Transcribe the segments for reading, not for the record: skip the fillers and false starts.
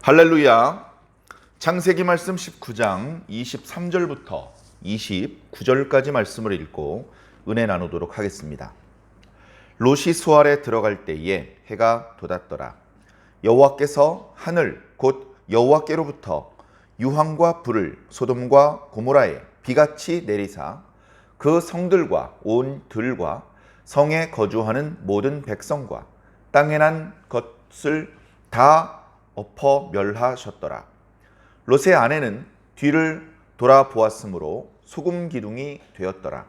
할렐루야. 창세기 말씀 19장 23절부터 29절까지 말씀을 읽고 은혜 나누도록 하겠습니다. 롯이 수알에 들어갈 때에 해가 돋았더라. 여호와께서 하늘 곧 여호와께로부터 유황과 불을 소돔과 고모라에 비같이 내리사 그 성들과 온 들과 성에 거주하는 모든 백성과 땅에 난 것을 다 엎어 멸하셨더라. 롯의 아내는 뒤를 돌아보았으므로 소금 기둥이 되었더라.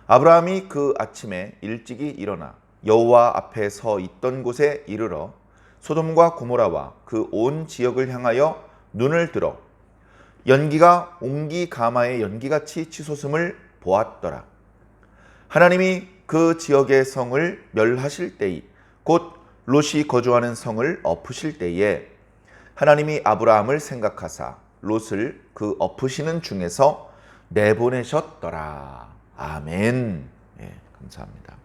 아브라함이 그 아침에 일찍이 일어나 여호와 앞에 서 있던 곳에 이르러 소돔과 고모라와 그 온 지역을 향하여 눈을 들어 연기가 옹기 가마의 연기같이 치솟음을 보았더라. 하나님이 그 지역의 성을 멸하실 때이 곧 롯이 거주하는 성을 엎으실 때에 하나님이 아브라함을 생각하사 롯을 그 엎으시는 중에서 내보내셨더라. 아멘. 예, 감사합니다.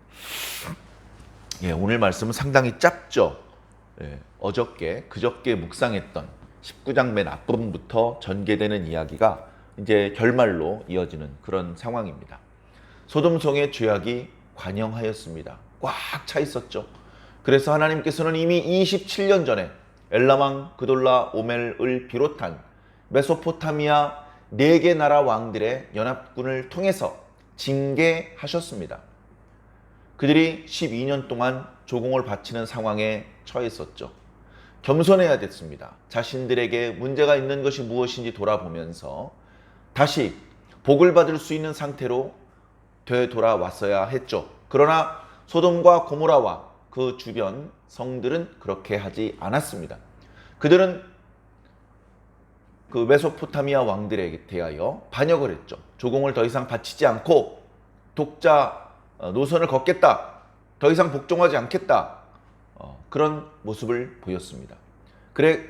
예, 오늘 말씀은 상당히 짧죠. 예, 그저께 묵상했던 19장 맨 앞부분부터 전개되는 이야기가 이제 결말로 이어지는 그런 상황입니다. 소돔성의 죄악이 관영하였습니다. 꽉 차 있었죠. 그래서 하나님께서는 이미 27년 전에 엘람왕 그돌라 오멜을 비롯한 메소포타미아 4개 나라 왕들의 연합군을 통해서 징계하셨습니다. 그들이 12년 동안 조공을 바치는 상황에 처했었죠. 겸손해야 됐습니다. 자신들에게 문제가 있는 것이 무엇인지 돌아보면서 다시 복을 받을 수 있는 상태로 되돌아왔어야 했죠. 그러나 소돔과 고모라와 그 주변 성들은 그렇게 하지 않았습니다. 그들은 그 메소포타미아 왕들에게 대하여 반역을 했죠. 조공을 더 이상 바치지 않고 독자 노선을 걷겠다. 더 이상 복종하지 않겠다. 그런 모습을 보였습니다. 그래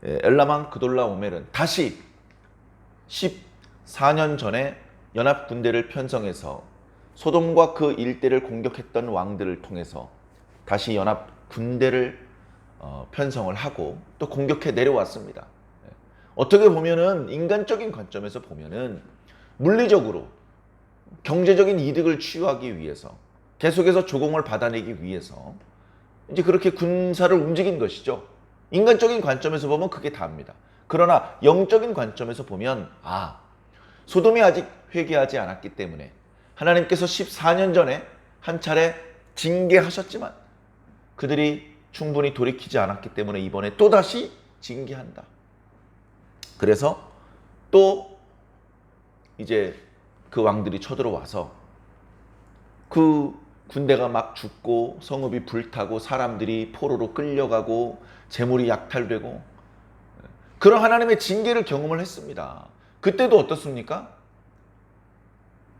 엘라만 그돌라 오멜은 다시 14년 전에 연합 군대를 편성해서 소돔과 그 일대를 공격했던 왕들을 통해서 다시 연합 군대를 편성을 하고 또 공격해 내려왔습니다. 어떻게 보면은 인간적인 관점에서 보면은 물리적으로 경제적인 이득을 취하기 위해서 계속해서 조공을 받아내기 위해서 이제 그렇게 군사를 움직인 것이죠. 인간적인 관점에서 보면 그게 다입니다. 그러나 영적인 관점에서 보면 소돔이 아직 회개하지 않았기 때문에 하나님께서 14년 전에 한 차례 징계하셨지만 그들이 충분히 돌이키지 않았기 때문에 이번에 또다시 징계한다. 그래서 또 이제 그 왕들이 쳐들어와서 그 군대가 막 죽고 성읍이 불타고 사람들이 포로로 끌려가고 재물이 약탈되고 그런 하나님의 징계를 경험을 했습니다. 그때도 어떻습니까?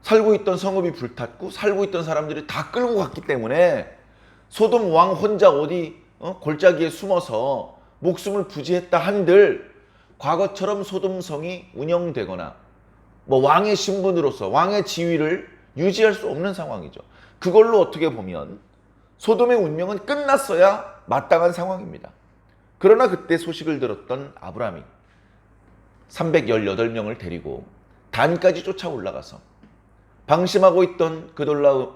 살고 있던 성읍이 불탔고 살고 있던 사람들이 다 끌고 갔기 때문에 소돔 왕 혼자 어디 골짜기에 숨어서 목숨을 부지했다 한들 과거처럼 소돔성이 운영되거나 왕의 신분으로서 왕의 지위를 유지할 수 없는 상황이죠. 그걸로 어떻게 보면 소돔의 운명은 끝났어야 마땅한 상황입니다. 그러나 그때 소식을 들었던 아브라함이 318명을 데리고 단까지 쫓아 올라가서 방심하고 있던 그돌라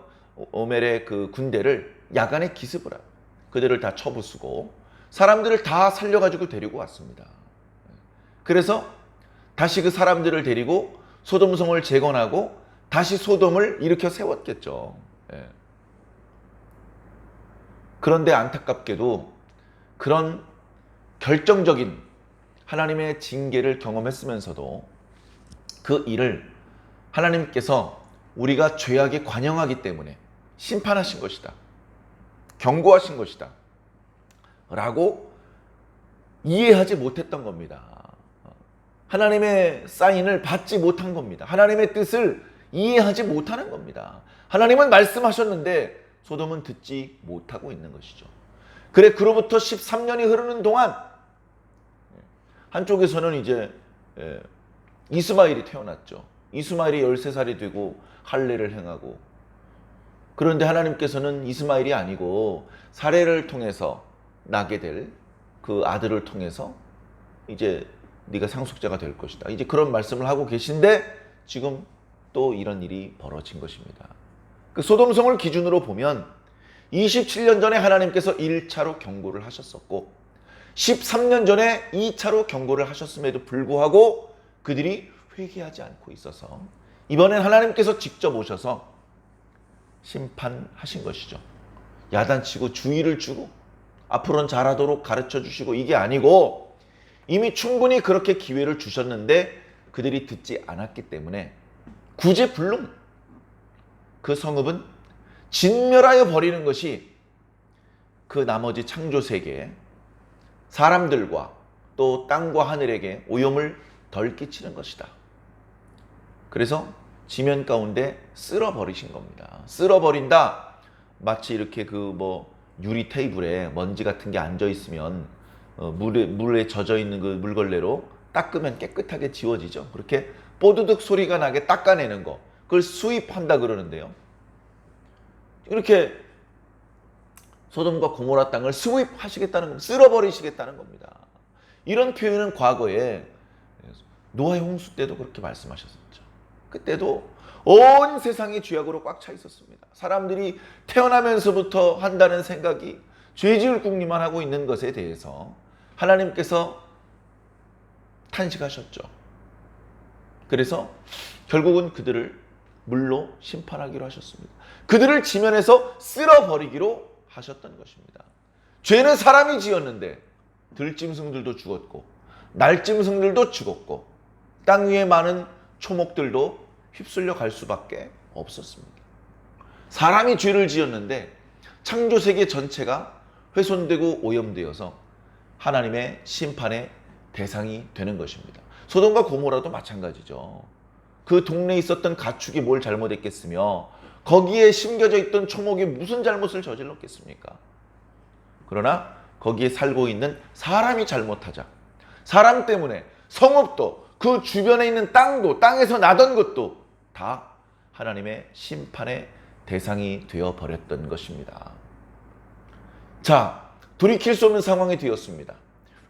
오멜의 그 군대를 야간에 기습을 하고 그들을 다 쳐부수고 사람들을 다 살려가지고 데리고 왔습니다. 그래서 다시 그 사람들을 데리고 소돔성을 재건하고 다시 소돔을 일으켜 세웠겠죠. 그런데 안타깝게도 그런 결정적인 하나님의 징계를 경험했으면서도 그 일을 하나님께서 우리가 죄악에 관영하기 때문에 심판하신 것이다. 경고하신 것이다. 라고 이해하지 못했던 겁니다. 하나님의 사인을 받지 못한 겁니다. 하나님의 뜻을 이해하지 못하는 겁니다. 하나님은 말씀하셨는데 소돔은 듣지 못하고 있는 것이죠. 그래 그로부터 13년이 흐르는 동안 한쪽에서는 이제 이스마엘이 태어났죠. 이스마엘이 13살이 되고 할례를 행하고 그런데 하나님께서는 이스마엘이 아니고 사레를 통해서 나게 될 그 아들을 통해서 이제 네가 상속자가 될 것이다. 이제 그런 말씀을 하고 계신데 지금 또 이런 일이 벌어진 것입니다. 그 소돔성을 기준으로 보면 27년 전에 하나님께서 1차로 경고를 하셨었고 13년 전에 2차로 경고를 하셨음에도 불구하고 그들이 회개하지 않고 있어서 이번엔 하나님께서 직접 오셔서 심판하신 것이죠. 야단치고 주의를 주고 앞으로는 잘하도록 가르쳐 주시고 이게 아니고 이미 충분히 그렇게 기회를 주셨는데 그들이 듣지 않았기 때문에 구제불능 그 성읍은 진멸하여 버리는 것이 그 나머지 창조세계 사람들과 또 땅과 하늘에게 오염을 덜 끼치는 것이다. 그래서 지면 가운데 쓸어버리신 겁니다. 쓸어버린다. 마치 이렇게 유리 테이블에 먼지 같은 게 앉아 있으면 물에 젖어 있는 그 물걸레로 닦으면 깨끗하게 지워지죠. 그렇게 뽀드득 소리가 나게 닦아내는 거. 그걸 수입한다 그러는데요. 이렇게 소돔과 고모라 땅을 수입하시겠다는 겁니다. 쓸어버리시겠다는 겁니다. 이런 표현은 과거에 노아의 홍수 때도 그렇게 말씀하셨었죠. 그때도 온 세상이 죄악으로 꽉 차 있었습니다. 사람들이 태어나면서부터 한다는 생각이 죄지을 궁리만 하고 있는 것에 대해서 하나님께서 탄식하셨죠. 그래서 결국은 그들을 물로 심판하기로 하셨습니다. 그들을 지면에서 쓸어버리기로 하셨던 것입니다. 죄는 사람이 지었는데 들짐승들도 죽었고 날짐승들도 죽었고 땅 위에 많은 초목들도 휩쓸려 갈 수밖에 없었습니다. 사람이 죄를 지었는데 창조세계 전체가 훼손되고 오염되어서 하나님의 심판의 대상이 되는 것입니다. 소돔과 고모라도 마찬가지죠. 그 동네에 있었던 가축이 뭘 잘못했겠으며 거기에 심겨져 있던 초목이 무슨 잘못을 저질렀겠습니까? 그러나 거기에 살고 있는 사람이 잘못하자 사람 때문에 성읍도 그 주변에 있는 땅도 땅에서 나던 것도 다 하나님의 심판의 대상이 되어버렸던 것입니다. 자, 돌이킬 수 없는 상황이 되었습니다.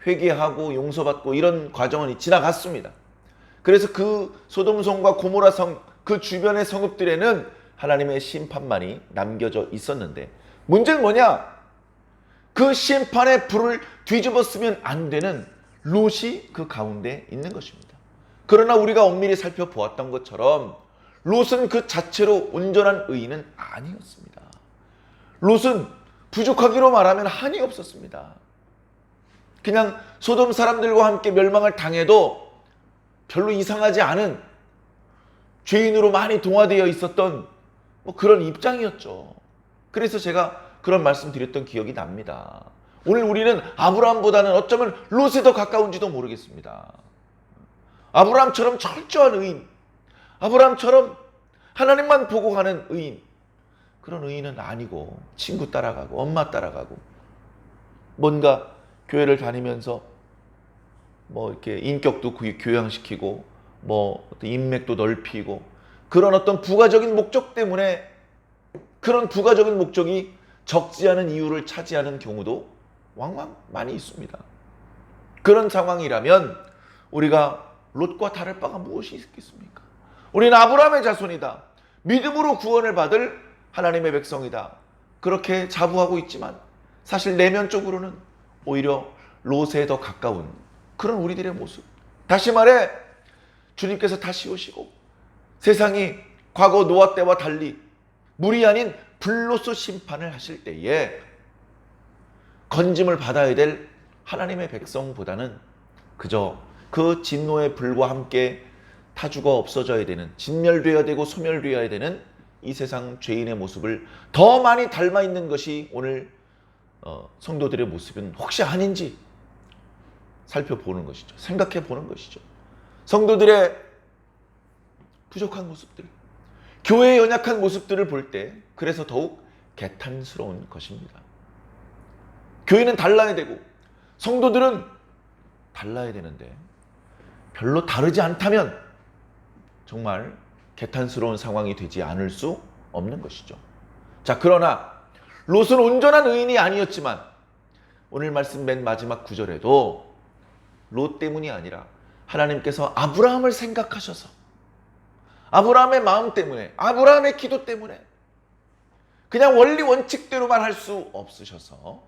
회개하고 용서받고 이런 과정은 지나갔습니다. 그래서 그 소돔성과 고모라성 그 주변의 성읍들에는 하나님의 심판만이 남겨져 있었는데 문제는 뭐냐? 그 심판의 불을 뒤집었으면 안 되는 롯이 그 가운데 있는 것입니다. 그러나 우리가 엄밀히 살펴보았던 것처럼 롯은 그 자체로 온전한 의인은 아니었습니다. 롯은 부족하기로 말하면 한이 없었습니다. 그냥 소돔 사람들과 함께 멸망을 당해도 별로 이상하지 않은 죄인으로 많이 동화되어 있었던 그런 입장이었죠. 그래서 제가 그런 말씀 드렸던 기억이 납니다. 오늘 우리는 아브라함보다는 어쩌면 롯에 더 가까운지도 모르겠습니다. 아브라함처럼 철저한 의인, 아브라함처럼 하나님만 보고 가는 의인, 그런 의인은 아니고 친구 따라가고 엄마 따라가고 뭔가 교회를 다니면서 이렇게 인격도 교양시키고 어떤 인맥도 넓히고 그런 어떤 부가적인 목적 때문에 그런 부가적인 목적이 적지 않은 이유를 차지하는 경우도 왕왕 많이 있습니다. 그런 상황이라면 우리가 롯과 다를 바가 무엇이 있겠습니까? 우리는 아브라함의 자손이다. 믿음으로 구원을 받을 하나님의 백성이다. 그렇게 자부하고 있지만 사실 내면적으로는 오히려 롯에 더 가까운 그런 우리들의 모습. 다시 말해 주님께서 다시 오시고 세상이 과거 노아 때와 달리 물이 아닌 불로서 심판을 하실 때에 건짐을 받아야 될 하나님의 백성보다는 그저 그 진노의 불과 함께 타주가 없어져야 되는, 진멸되어야 되고 소멸되어야 되는 이 세상 죄인의 모습을 더 많이 닮아 있는 것이 오늘 성도들의 모습은 혹시 아닌지 살펴보는 것이죠. 생각해 보는 것이죠. 성도들의 부족한 모습들, 교회의 연약한 모습들을 볼 때 그래서 더욱 개탄스러운 것입니다. 교회는 달라야 되고 성도들은 달라야 되는데 별로 다르지 않다면 정말 개탄스러운 상황이 되지 않을 수 없는 것이죠. 자, 그러나 롯은 온전한 의인이 아니었지만 오늘 말씀 맨 마지막 구절에도 롯 때문이 아니라 하나님께서 아브라함을 생각하셔서 아브라함의 마음 때문에, 아브라함의 기도 때문에 그냥 원리 원칙대로만 할 수 없으셔서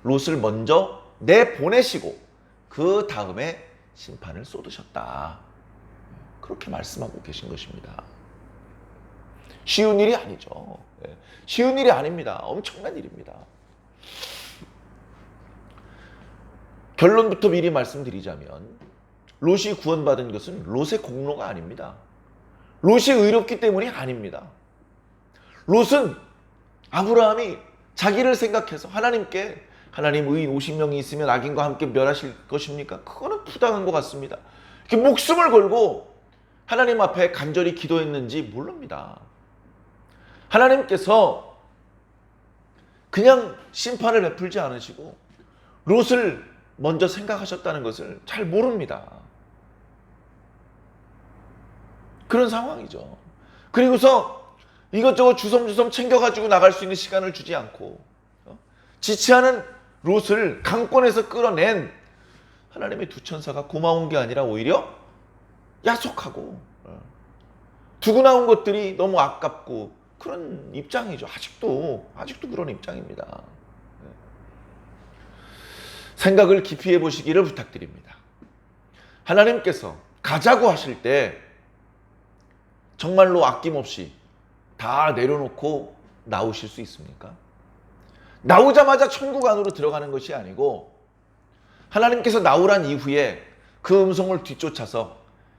롯을 먼저 내보내시고 그 다음에 심판을 쏟으셨다. 그렇게 말씀하고 계신 것입니다. 쉬운 일이 아니죠. 쉬운 일이 아닙니다. 엄청난 일입니다. 결론부터 미리 말씀드리자면 롯이 구원받은 것은 롯의 공로가 아닙니다. 롯이 의롭기 때문이 아닙니다. 롯은 아브라함이 자기를 생각해서 하나님께 하나님 의인 50명이 있으면 악인과 함께 멸하실 것입니까? 그거는 부당한 것 같습니다. 이렇게 목숨을 걸고 하나님 앞에 간절히 기도했는지 모릅니다. 하나님께서 그냥 심판을 베풀지 않으시고 롯을 먼저 생각하셨다는 것을 잘 모릅니다. 그런 상황이죠. 그리고서 이것저것 주섬주섬 챙겨가지고 나갈 수 있는 시간을 주지 않고 지체하는 롯을 강권에서 끌어낸 하나님의 두 천사가 고마운 게 아니라 오히려 야속하고 두고 나온 것들이 너무 아깝고 그런 입장이죠. 아직도 그런 입장입니다. 생각을 깊이 해보시기를 부탁드립니다. 하나님께서 가자고 하실 때 정말로 아낌없이 다 내려놓고 나오실 수 있습니까? 나오자마자 천국 안으로 들어가는 것이 아니고 하나님께서 나오란 이후에 그 음성을 뒤쫓아서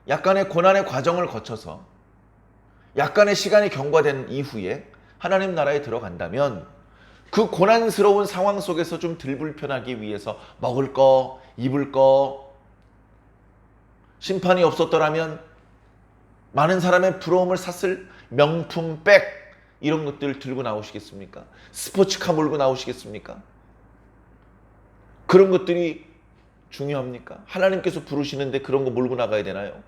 약간의 고난의 과정을 거쳐서 약간의 시간이 경과된 이후에 하나님 나라에 들어간다면 그 고난스러운 상황 속에서 좀 덜 불편하기 위해서 먹을 거, 입을 거, 심판이 없었더라면 많은 사람의 부러움을 샀을 명품 백 이런 것들 들고 나오시겠습니까? 스포츠카 몰고 나오시겠습니까? 그런 것들이 중요합니까? 하나님께서 부르시는데 그런 거 몰고 나가야 되나요?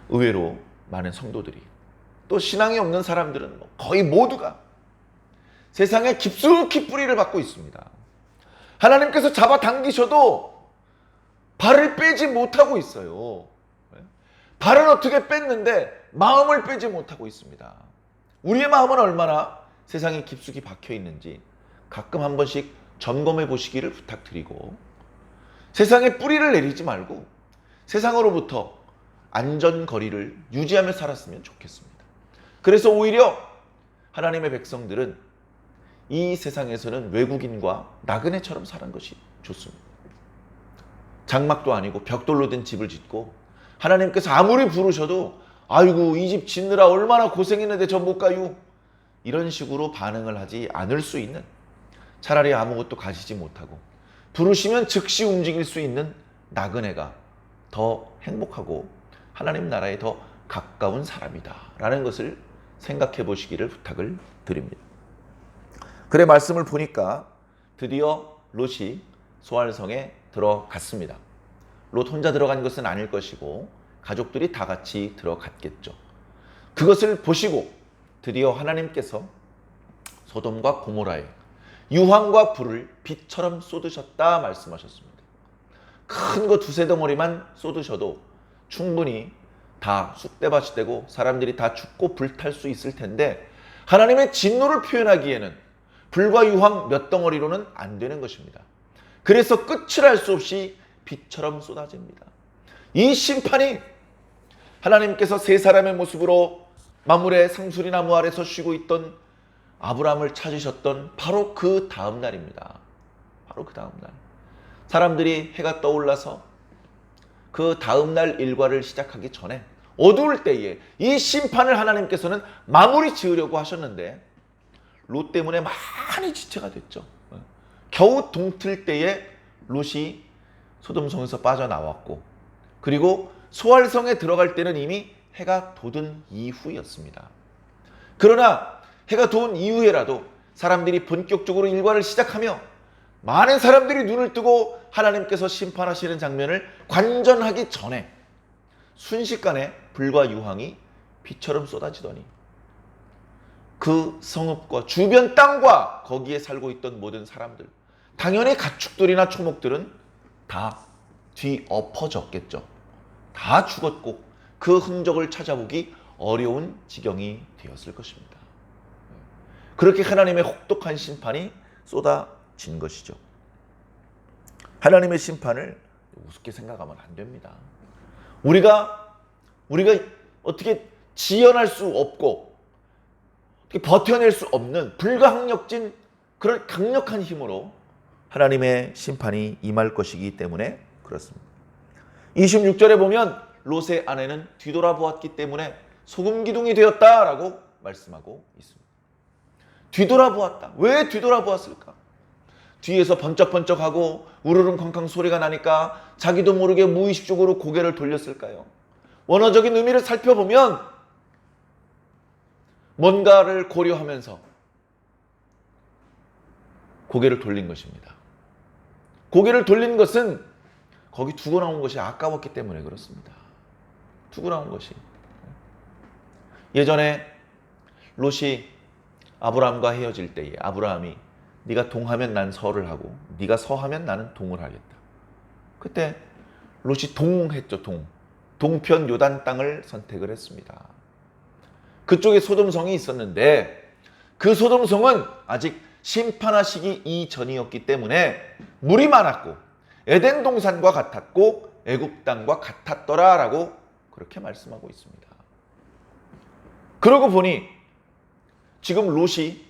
의외로 많은 성도들이 또 신앙이 없는 사람들은 거의 모두가 세상에 깊숙이 뿌리를 받고 있습니다. 하나님께서 잡아당기셔도 발을 빼지 못하고 있어요. 발은 어떻게 뺐는데 마음을 빼지 못하고 있습니다. 우리의 마음은 얼마나 세상에 깊숙이 박혀 있는지 가끔 한 번씩 점검해 보시기를 부탁드리고 세상에 뿌리를 내리지 말고 세상으로부터 안전거리를 유지하며 살았으면 좋겠습니다. 그래서 오히려 하나님의 백성들은 이 세상에서는 외국인과 나그네처럼 사는 것이 좋습니다. 장막도 아니고 벽돌로 된 집을 짓고 하나님께서 아무리 부르셔도 아이고 이 집 짓느라 얼마나 고생했는데 저 못 가요. 이런 식으로 반응을 하지 않을 수 있는 차라리 아무것도 가지지 못하고 부르시면 즉시 움직일 수 있는 나그네가 더 행복하고 하나님 나라에 더 가까운 사람이다 라는 것을 생각해 보시기를 부탁을 드립니다. 그래 말씀을 보니까 드디어 롯이 소알성에 들어갔습니다. 롯 혼자 들어간 것은 아닐 것이고 가족들이 다 같이 들어갔겠죠. 그것을 보시고 드디어 하나님께서 소돔과 고모라에 유황과 불을 빛처럼 쏟으셨다 말씀하셨습니다. 큰 거 두세 덩어리만 쏟으셔도 충분히 다 쑥대밭이 되고 사람들이 다 죽고 불탈 수 있을 텐데 하나님의 진노를 표현하기에는 불과 유황 몇 덩어리로는 안 되는 것입니다. 그래서 끝을 알 수 없이 빛처럼 쏟아집니다. 이 심판이 하나님께서 세 사람의 모습으로 마물의 상수리나무 아래서 쉬고 있던 아브라함을 찾으셨던 바로 그 다음 날입니다. 바로 그 다음 날. 사람들이 해가 떠올라서 그 다음 날 일과를 시작하기 전에 어두울 때에 이 심판을 하나님께서는 마무리 지으려고 하셨는데 롯 때문에 많이 지체가 됐죠. 겨우 동틀 때에 롯이 소돔성에서 빠져나왔고 그리고 소알성에 들어갈 때는 이미 해가 돋은 이후였습니다. 그러나 해가 돋은 이후에라도 사람들이 본격적으로 일과를 시작하며 많은 사람들이 눈을 뜨고 하나님께서 심판하시는 장면을 관전하기 전에 순식간에 불과 유황이 비처럼 쏟아지더니 그 성읍과 주변 땅과 거기에 살고 있던 모든 사람들 당연히 가축들이나 초목들은 다 뒤엎어졌겠죠. 다 죽었고 그 흔적을 찾아보기 어려운 지경이 되었을 것입니다. 그렇게 하나님의 혹독한 심판이 쏟아진 것이죠. 하나님의 심판을 우습게 생각하면 안 됩니다. 우리가 어떻게 지연할 수 없고 어떻게 버텨낼 수 없는 불가항력진 그런 강력한 힘으로 하나님의 심판이 임할 것이기 때문에 그렇습니다. 26절에 보면 롯의 아내는 뒤돌아보았기 때문에 소금기둥이 되었다라고 말씀하고 있습니다. 뒤돌아보았다. 왜 뒤돌아보았을까? 뒤에서 번쩍번쩍하고 우르릉쾅쾅 소리가 나니까 자기도 모르게 무의식적으로 고개를 돌렸을까요? 원어적인 의미를 살펴보면 뭔가를 고려하면서 고개를 돌린 것입니다. 고개를 돌린 것은 거기 두고 나온 것이 아까웠기 때문에 그렇습니다. 두고 나온 것이. 예전에 롯이 아브라함과 헤어질 때에 아브라함이 네가 동하면 난 서를 하고 네가 서하면 나는 동을 하겠다. 그때 롯이 동했죠. 동편 요단 땅을 선택을 했습니다. 그쪽에 소돔성이 있었는데 그 소돔성은 아직 심판하시기 이전이었기 때문에 물이 많았고 에덴 동산과 같았고 애굽 땅과 같았더라라고 그렇게 말씀하고 있습니다. 그러고 보니 지금 롯이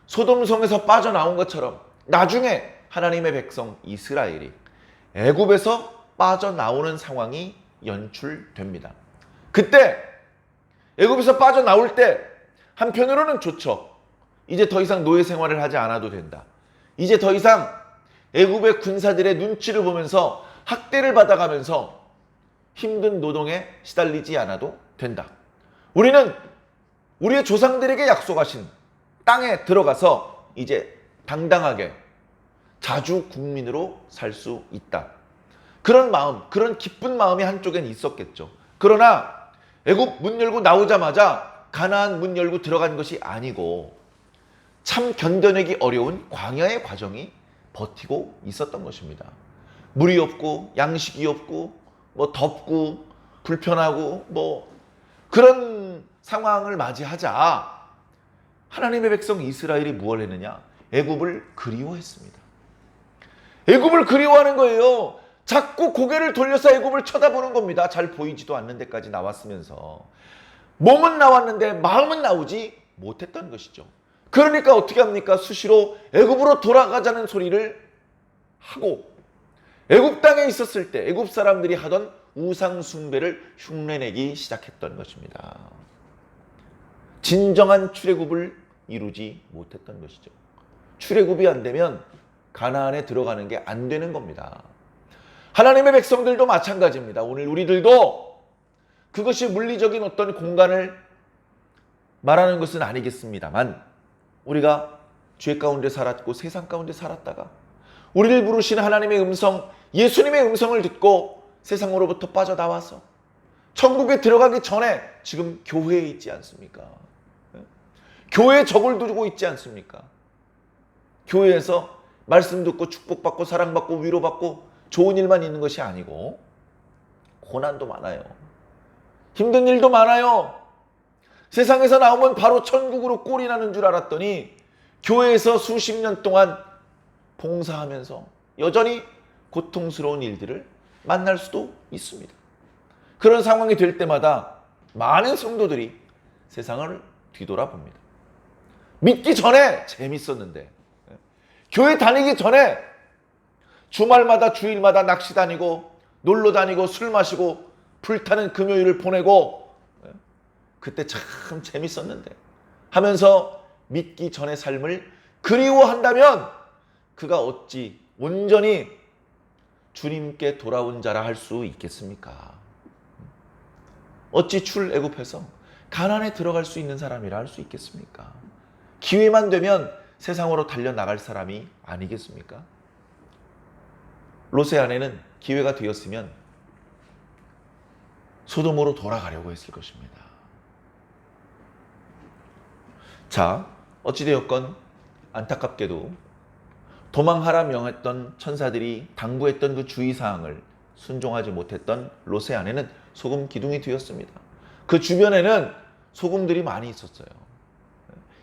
소돔성에서 빠져나온 것처럼 나중에 하나님의 백성 이스라엘이 애굽에서 빠져나오는 상황이 연출됩니다. 그때 애굽에서 빠져나올 때 한편으로는 좋죠. 이제 더 이상 노예 생활을 하지 않아도 된다. 이제 더 이상 애굽의 군사들의 눈치를 보면서 학대를 받아가면서 힘든 노동에 시달리지 않아도 된다. 우리는 우리의 조상들에게 약속하신 땅에 들어가서 이제 당당하게 자주 국민으로 살 수 있다. 그런 마음, 그런 기쁜 마음이 한쪽엔 있었겠죠. 그러나 애굽 문 열고 나오자마자 가나안 문 열고 들어간 것이 아니고 참 견뎌내기 어려운 광야의 과정이 버티고 있었던 것입니다. 물이 없고 양식이 없고 뭐 덥고 불편하고 뭐 그런 상황을 맞이하자 하나님의 백성 이스라엘이 무엇을 했느냐? 애굽을 그리워했습니다. 애굽을 그리워하는 거예요. 자꾸 고개를 돌려서 애굽을 쳐다보는 겁니다. 잘 보이지도 않는 데까지 나왔으면서 몸은 나왔는데 마음은 나오지 못했던 것이죠. 그러니까 어떻게 합니까? 수시로 애굽으로 돌아가자는 소리를 하고 애굽 땅에 있었을 때 애굽 사람들이 하던 우상 숭배를 흉내내기 시작했던 것입니다. 진정한 출애굽을 이루지 못했던 것이죠. 출애굽이 안 되면 가나안에 들어가는 게 안 되는 겁니다. 하나님의 백성들도 마찬가지입니다. 오늘 우리들도 그것이 물리적인 어떤 공간을 말하는 것은 아니겠습니다만 우리가 죄 가운데 살았고 세상 가운데 살았다가 우리를 부르시는 하나님의 음성, 예수님의 음성을 듣고 세상으로부터 빠져나와서 천국에 들어가기 전에 지금 교회에 있지 않습니까? 교회에 적을 두고 있지 않습니까? 교회에서 말씀 듣고 축복받고 사랑받고 위로받고 좋은 일만 있는 것이 아니고 고난도 많아요. 힘든 일도 많아요. 세상에서 나오면 바로 천국으로 꼴이 나는 줄 알았더니 교회에서 수십 년 동안 봉사하면서 여전히 고통스러운 일들을 만날 수도 있습니다. 그런 상황이 될 때마다 많은 성도들이 세상을 뒤돌아봅니다. 믿기 전에 재밌었는데 교회 다니기 전에 주말마다 주일마다 낚시 다니고 놀러 다니고 술 마시고 불타는 금요일을 보내고 그때 참 재밌었는데 하면서 믿기 전의 삶을 그리워한다면 그가 어찌 온전히 주님께 돌아온 자라 할 수 있겠습니까? 어찌 출애굽해서 가나안에 들어갈 수 있는 사람이라 할 수 있겠습니까? 기회만 되면 세상으로 달려나갈 사람이 아니겠습니까? 롯의 아내는 기회가 되었으면 소돔으로 돌아가려고 했을 것입니다. 자, 어찌되었건 안타깝게도 도망하라 명했던 천사들이 당부했던 그 주의사항을 순종하지 못했던 롯의 아내는 소금 기둥이 되었습니다. 그 주변에는 소금들이 많이 있었어요.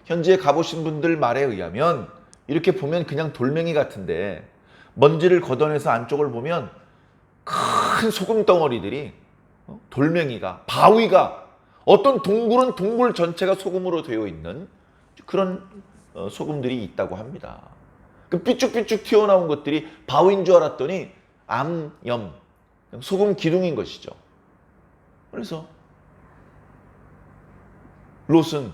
현지에 가보신 분들 말에 의하면 이렇게 보면 그냥 돌멩이 같은데 먼지를 걷어내서 안쪽을 보면 큰 소금 덩어리들이, 돌멩이가, 바위가, 어떤 동굴은 동굴 전체가 소금으로 되어 있는 그런 소금들이 있다고 합니다. 그 삐쭉삐쭉 튀어나온 것들이 바위인 줄 알았더니 암염, 소금 기둥인 것이죠. 그래서 롯은,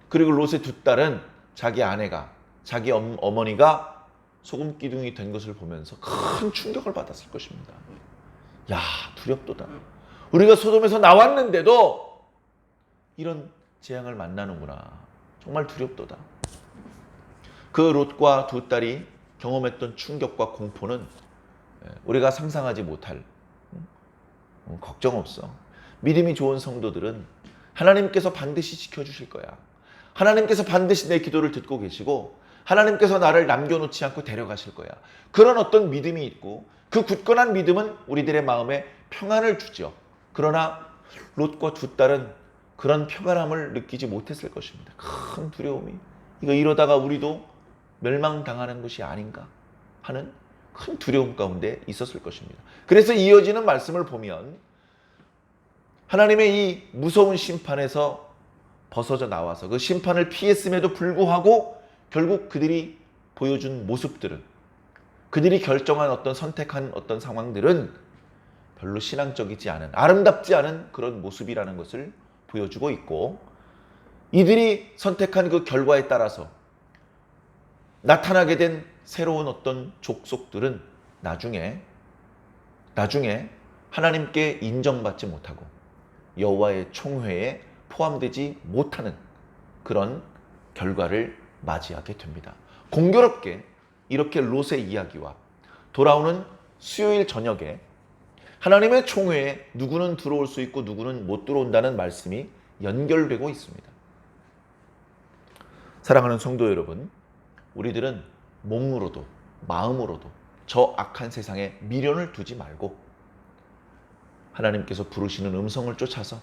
그리고 롯의 두 딸은 자기 아내가, 자기 어머니가 소금 기둥이 된 것을 보면서 큰 충격을 받았을 것입니다. 야, 두렵도다. 우리가 소돔에서 나왔는데도 이런 재앙을 만나는구나. 정말 두렵도다. 그 롯과 두 딸이 경험했던 충격과 공포는 우리가 상상하지 못할, 걱정 없어. 믿음이 좋은 성도들은 하나님께서 반드시 지켜주실 거야. 하나님께서 반드시 내 기도를 듣고 계시고 하나님께서 나를 남겨놓지 않고 데려가실 거야. 그런 어떤 믿음이 있고 그 굳건한 믿음은 우리들의 마음에 평안을 주죠. 그러나 롯과 두 딸은 그런 평안함을 느끼지 못했을 것입니다. 큰 두려움이, 이거 이러다가 우리도 멸망당하는 것이 아닌가 하는 큰 두려움 가운데 있었을 것입니다. 그래서 이어지는 말씀을 보면 하나님의 이 무서운 심판에서 벗어져 나와서 그 심판을 피했음에도 불구하고 결국 그들이 보여준 모습들은, 그들이 결정한 어떤 선택한 어떤 상황들은 별로 신앙적이지 않은, 아름답지 않은 그런 모습이라는 것을 보여주고 있고, 이들이 선택한 그 결과에 따라서 나타나게 된 새로운 어떤 족속들은 나중에 하나님께 인정받지 못하고 여호와의 총회에 포함되지 못하는 그런 결과를 맞이하게 됩니다. 공교롭게 이렇게 롯의 이야기와 돌아오는 수요일 저녁에 하나님의 총회에 누구는 들어올 수 있고 누구는 못 들어온다는 말씀이 연결되고 있습니다. 사랑하는 성도 여러분, 우리들은 몸으로도 마음으로도 저 악한 세상에 미련을 두지 말고 하나님께서 부르시는 음성을 쫓아서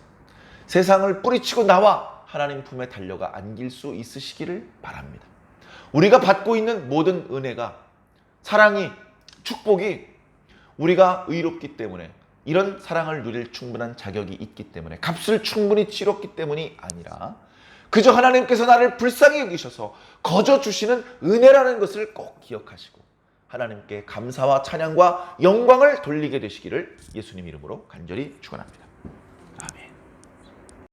세상을 뿌리치고 나와 하나님 품에 달려가 안길 수 있으시기를 바랍니다. 우리가 받고 있는 모든 은혜가, 사랑이, 축복이 우리가 의롭기 때문에, 이런 사랑을 누릴 충분한 자격이 있기 때문에, 값을 충분히 치렀기 때문이 아니라 그저 하나님께서 나를 불쌍히 여기셔서 거저 주시는 은혜라는 것을 꼭 기억하시고 하나님께 감사와 찬양과 영광을 돌리게 되시기를 예수님 이름으로 간절히 축원합니다.